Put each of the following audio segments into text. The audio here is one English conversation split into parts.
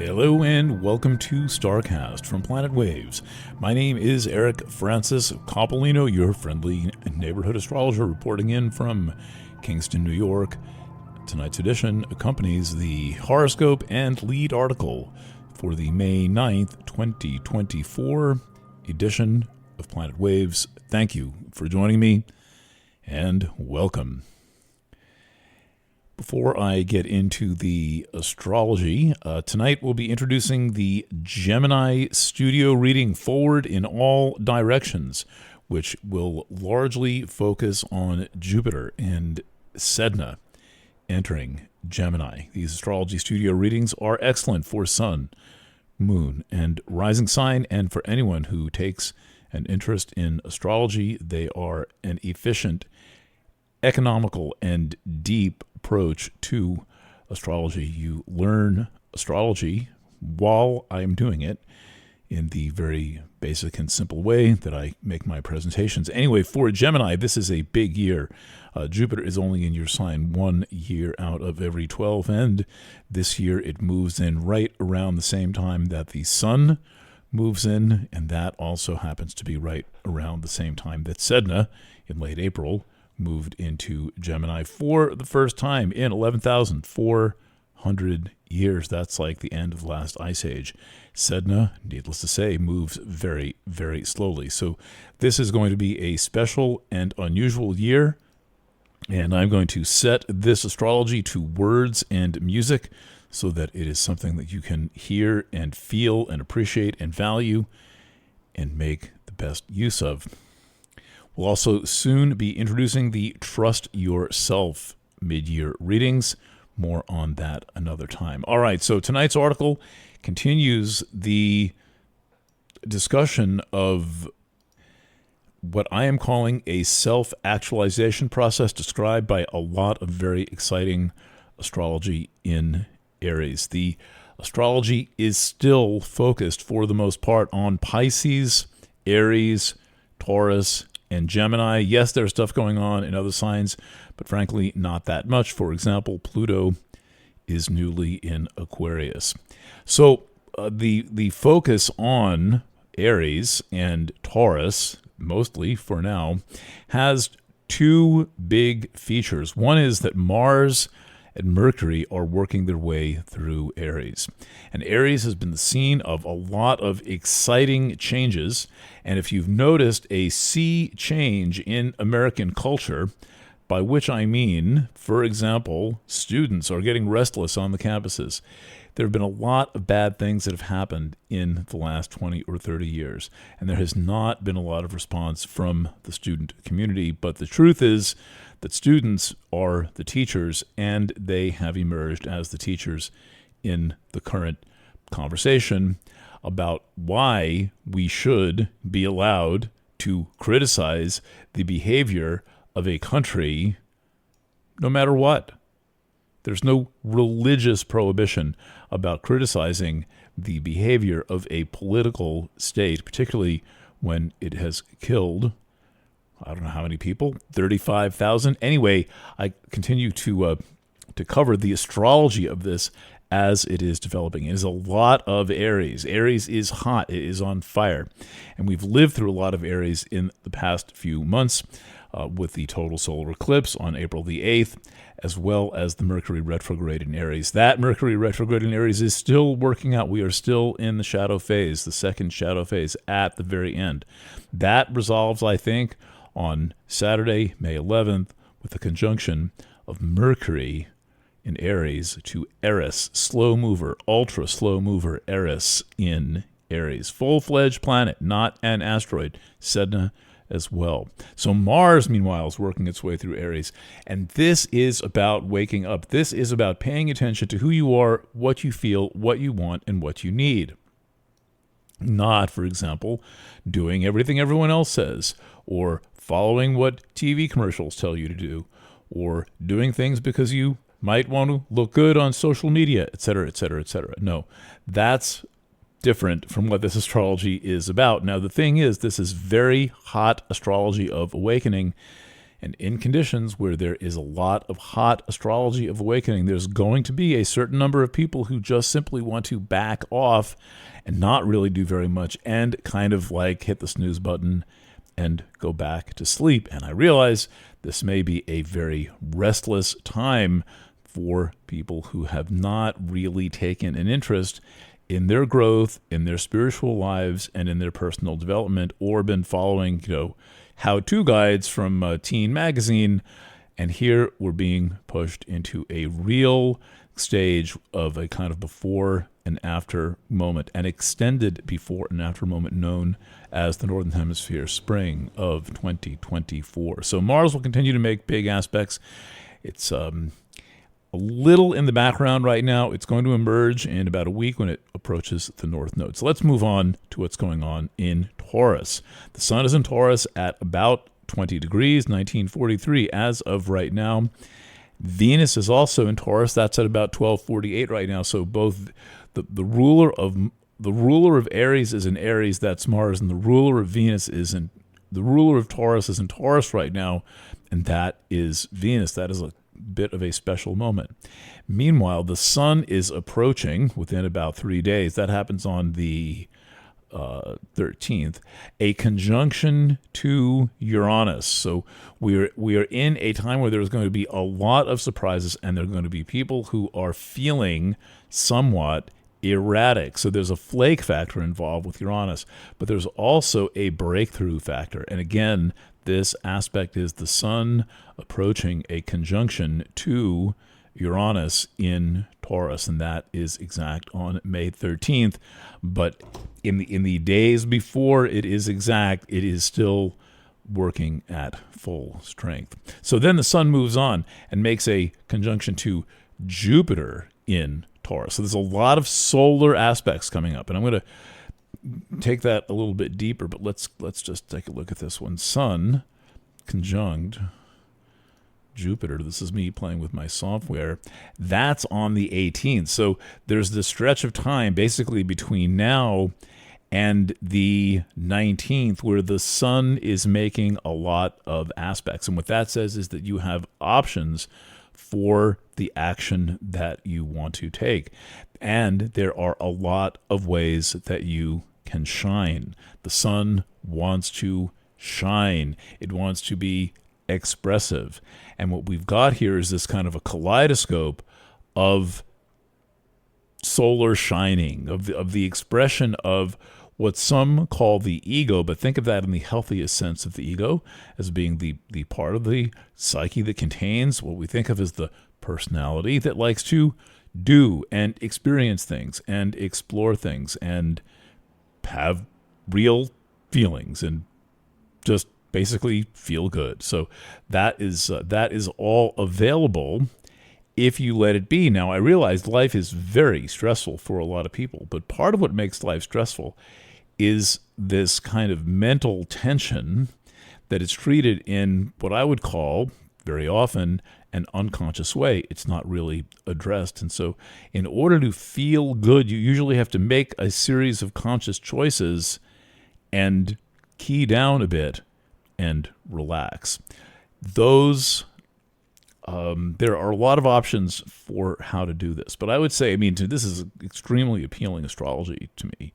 Hello and welcome to StarCast from Planet Waves. My name is Eric Francis Coppolino, your friendly neighborhood astrologer reporting in from Kingston, New York. Tonight's edition accompanies the horoscope and lead article for the May 9th, 2024 edition of Planet Waves. Thank you for joining me and welcome. Before I get into the astrology, tonight we'll be introducing the Gemini studio reading Forward in All Directions, which will largely focus on Jupiter and Sedna entering Gemini. These astrology studio readings are excellent for Sun, Moon, and Rising Sign, and for anyone who takes an interest in astrology, they are an efficient, economical, and deep approach to astrology. You learn astrology while I'm doing it in the very basic and simple way that I make my presentations. Anyway, for Gemini, this is a big year. Jupiter is only in your sign 1 year out of every 12, and this year it moves in right around the same time that the Sun moves in, and that also happens to be right around the same time that Sedna, in late April, moved into Gemini for the first time in 11,400 years. That's like the end of the last ice age. Sedna, needless to say, moves very, very slowly. So this is going to be a special and unusual year, and I'm going to set this astrology to words and music so that it is something that you can hear and feel and appreciate and value and make the best use of. We'll also soon be introducing the Trust Yourself mid-year readings. More on that another time. All right, so tonight's article continues the discussion of what I am calling a self-actualization process described by a lot of very exciting astrology in Aries. The astrology is still focused for the most part on Pisces, Aries, Taurus, and Gemini. Yes, there's stuff going on in other signs, but frankly, not that much. For example, Pluto is newly in Aquarius. So the focus on Aries and Taurus, mostly for now, has two big features. One is that Mars and Mercury are working their way through Aries. And Aries has been the scene of a lot of exciting changes. And if you've noticed a sea change in American culture, by which I mean, for example, students are getting restless on the campuses. There have been a lot of bad things that have happened in the last 20 or 30 years, and there has not been a lot of response from the student community. But the truth is that students are the teachers, and they have emerged as the teachers in the current conversation about why we should be allowed to criticize the behavior of a country no matter what. There's no religious prohibition about criticizing the behavior of a political state, particularly when it has killed, I don't know how many people, 35,000. Anyway, I continue to cover the astrology of this as it is developing. It is a lot of Aries. Aries is hot. It is on fire. And we've lived through a lot of Aries in the past few months with the total solar eclipse on April the 8th, as well as the Mercury retrograde in Aries. That Mercury retrograde in Aries is still working out. We are still in the shadow phase, the second shadow phase at the very end. That resolves, I think, on Saturday, May 11th, with the conjunction of Mercury in Aries to Eris, slow mover, ultra slow mover Eris in Aries. Full-fledged planet, not an asteroid. Sedna as well. So Mars, meanwhile, is working its way through Aries. And this is about waking up. This is about paying attention to who you are, what you feel, what you want, and what you need. Not, for example, doing everything everyone else says, or following what TV commercials tell you to do, or doing things because you might want to look good on social media, etc., etc., etc. No, that's different from what this astrology is about. Now, the thing is, this is very hot astrology of awakening, And in conditions where there is a lot of hot astrology of awakening, there's going to be a certain number of people who just simply want to back off and not really do very much and kind of like hit the snooze button and go back to sleep. And I realize this may be a very restless time for people who have not really taken an interest in their growth, in their spiritual lives, and in their personal development, or been following, how-to guides from Teen Magazine. And here we're being pushed into a real stage of a kind of before and after moment, an extended before and after moment known as the Northern Hemisphere spring of 2024. So Mars will continue to make big aspects. It's a little in the background right now. It's going to emerge in about a week when it approaches the North Node. So let's move on to what's going on in Taurus. The Sun is in Taurus at about 20 degrees, 1943 as of right now. Venus is also in Taurus. That's at about 1248 right now. So both the ruler of Aries is in Aries. That's Mars, and the ruler of Venus is in the ruler of Taurus is in Taurus right now, and that is Venus. That is a bit of a special moment. Meanwhile, the Sun is approaching within about 3 days. That happens on the 13th, a conjunction to Uranus. So we are in a time where there's going to be a lot of surprises, and there are going to be people who are feeling somewhat erratic. So there's a flake factor involved with Uranus, but there's also a breakthrough factor. And again, this aspect is the Sun approaching a conjunction to Uranus in Taurus, and that is exact on May 13th. But in the days before it is exact, it is still working at full strength. So then the Sun moves on and makes a conjunction to Jupiter in Taurus. So there's a lot of solar aspects coming up, and I'm going to take that a little bit deeper, but let's just take a look at this one. Sun conjunct Jupiter. This is me playing with my software. That's on the 18th. So there's this stretch of time basically between now and the 19th where the Sun is making a lot of aspects. And what that says is that you have options for the action that you want to take. And there are a lot of ways that you can shine. The Sun wants to shine. It wants to be expressive. And what we've got here is this kind of a kaleidoscope of solar shining, of the expression of what some call the ego, but think of that in the healthiest sense of the ego as being the part of the psyche that contains what we think of as the personality that likes to do and experience things and explore things and have real feelings and just basically feel good. So that is all available if you let it be. Now, I realize life is very stressful for a lot of people, but part of what makes life stressful is this kind of mental tension that is treated in what I would call very often an unconscious way. It's not really addressed. And so in order to feel good, you usually have to make a series of conscious choices and key down a bit and relax. There are a lot of options for how to do this, but I would say, this is extremely appealing astrology to me,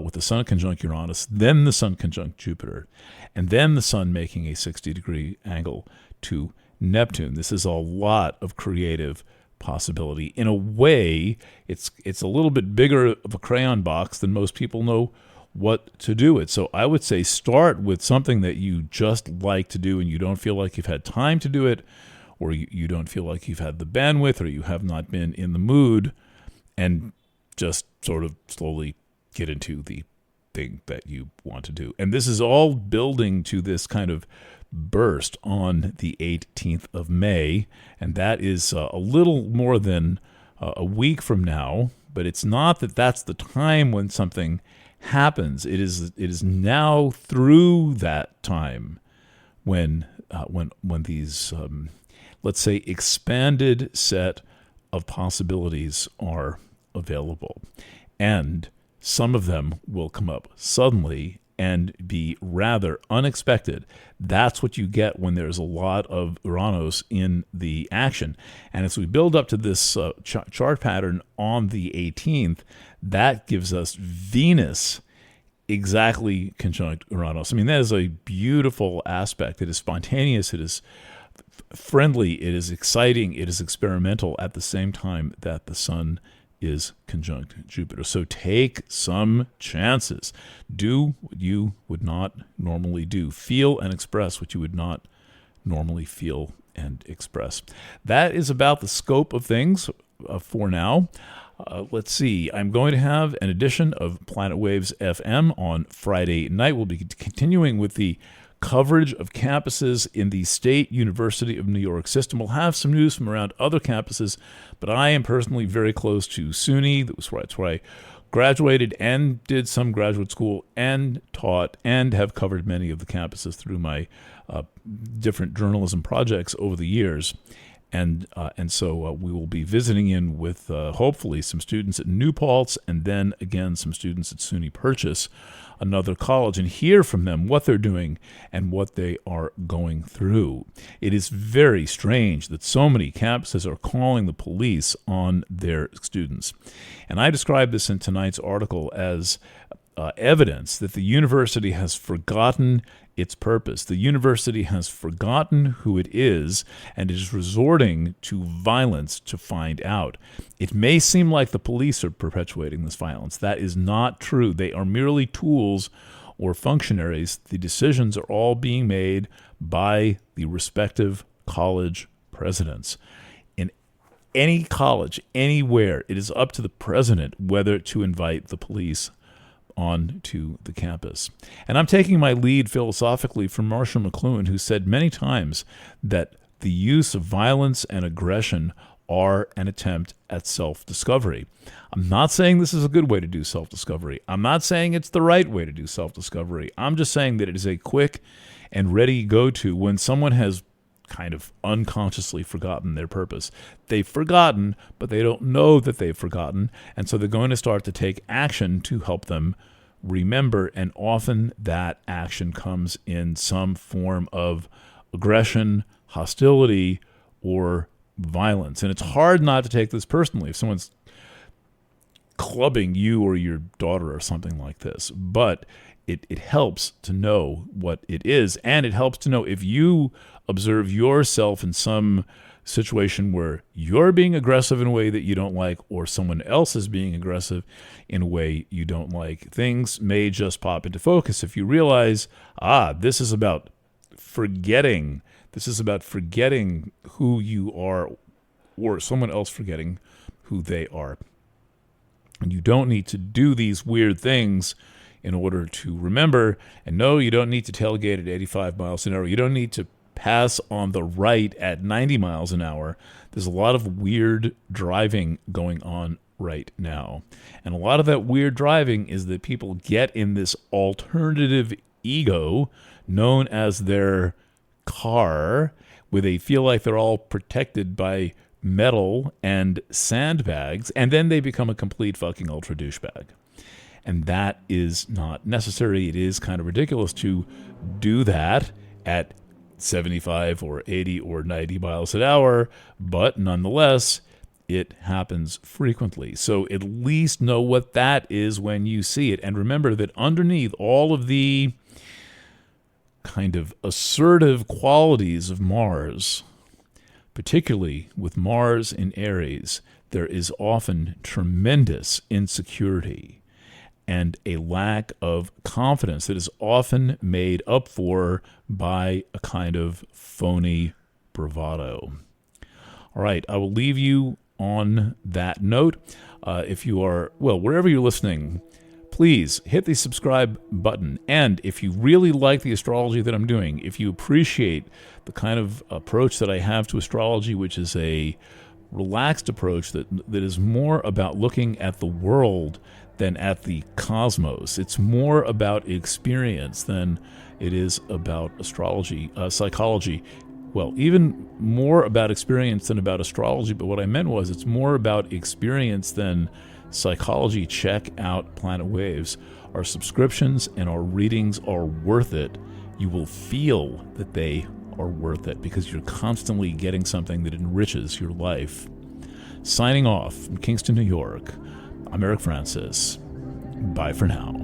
with the Sun conjunct Uranus, then the Sun conjunct Jupiter, and then the Sun making a 60-degree angle to Neptune. This is a lot of creative possibility. In a way, it's a little bit bigger of a crayon box than most people know what to do with. So I would say start with something that you just like to do and you don't feel like you've had time to do it, or you don't feel like you've had the bandwidth, or you have not been in the mood, and just sort of slowly get into the thing that you want to do. And this is all building to this kind of burst on the 18th of May, and that is a little more than a week from now, but it's not that that's the time when something happens. It is now through that time when these let's say expanded set of possibilities are available, and some of them will come up suddenly and be rather unexpected. That's what you get when there's a lot of Uranus in the action. And as we build up to this chart pattern on the 18th, that gives us Venus exactly conjunct Uranus. I mean, that is a beautiful aspect. It is spontaneous. It is friendly. It is exciting. It is experimental at the same time that the sun is conjunct Jupiter. So take some chances. Do what you would not normally do. Feel and express what you would not normally feel and express. That is about the scope of things for now. Let's see. I'm going to have an edition of Planet Waves FM on Friday night. We'll be continuing with the coverage of campuses in the State University of New York system. We'll have some news from around other campuses, but I am personally very close to SUNY. That's where I graduated and did some graduate school and taught and have covered many of the campuses through my different journalism projects over the years. And so we will be visiting in with hopefully some students at New Paltz and then again some students at SUNY Purchase, another college, and hear from them what they're doing and what they are going through. It is very strange that so many campuses are calling the police on their students. And I describe this in tonight's article as evidence that the university has forgotten its purpose. The university has forgotten who it is and is resorting to violence to find out. It may seem like the police are perpetuating this violence. That is not true. They are merely tools or functionaries. The decisions are all being made by the respective college presidents. In any college, anywhere, it is up to the president whether to invite the police on to the campus. And I'm taking my lead philosophically from Marshall McLuhan, who said many times that the use of violence and aggression are an attempt at self-discovery. I'm not saying this is a good way to do self-discovery. I'm not saying it's the right way to do self-discovery. I'm just saying that it is a quick and ready go-to when someone has kind of unconsciously forgotten their purpose. They've forgotten, but they don't know that they've forgotten, and so they're going to start to take action to help them remember, and often that action comes in some form of aggression, hostility, or violence. And it's hard not to take this personally if someone's clubbing you or your daughter or something like this, but it helps to know what it is, and it helps to know if you observe yourself in some situation where you're being aggressive in a way that you don't like, or someone else is being aggressive in a way you don't like. Things may just pop into focus if you realize, this is about forgetting. This is about forgetting who you are, or someone else forgetting who they are. And you don't need to do these weird things in order to remember. And no, you don't need to tailgate at 85 miles an hour. You don't need to pass on the right at 90 miles an hour. There's a lot of weird driving going on right now. And a lot of that weird driving is that people get in this alternative ego known as their car, where they feel like they're all protected by metal and sandbags, and then they become a complete fucking ultra douchebag. And that is not necessary. It is kind of ridiculous to do that at 75 or 80 or 90 miles an hour, but nonetheless, it happens frequently. So at least know what that is when you see it. And remember that underneath all of the kind of assertive qualities of Mars, particularly with Mars in Aries, there is often tremendous insecurity and a lack of confidence that is often made up for by a kind of phony bravado. All right, I will leave you on that note. If you are, wherever you're listening, please hit the subscribe button. And if you really like the astrology that I'm doing, if you appreciate the kind of approach that I have to astrology, which is a relaxed approach that is more about looking at the world than at the cosmos. It's more about experience than it is about astrology, psychology. Well, even more about experience than about astrology, but what I meant was it's more about experience than Psychology, check out Planet Waves. Our subscriptions and our readings are worth it. You will feel that they are worth it because you're constantly getting something that enriches your life. Signing off from Kingston, New York, I'm Eric Francis. Bye for now.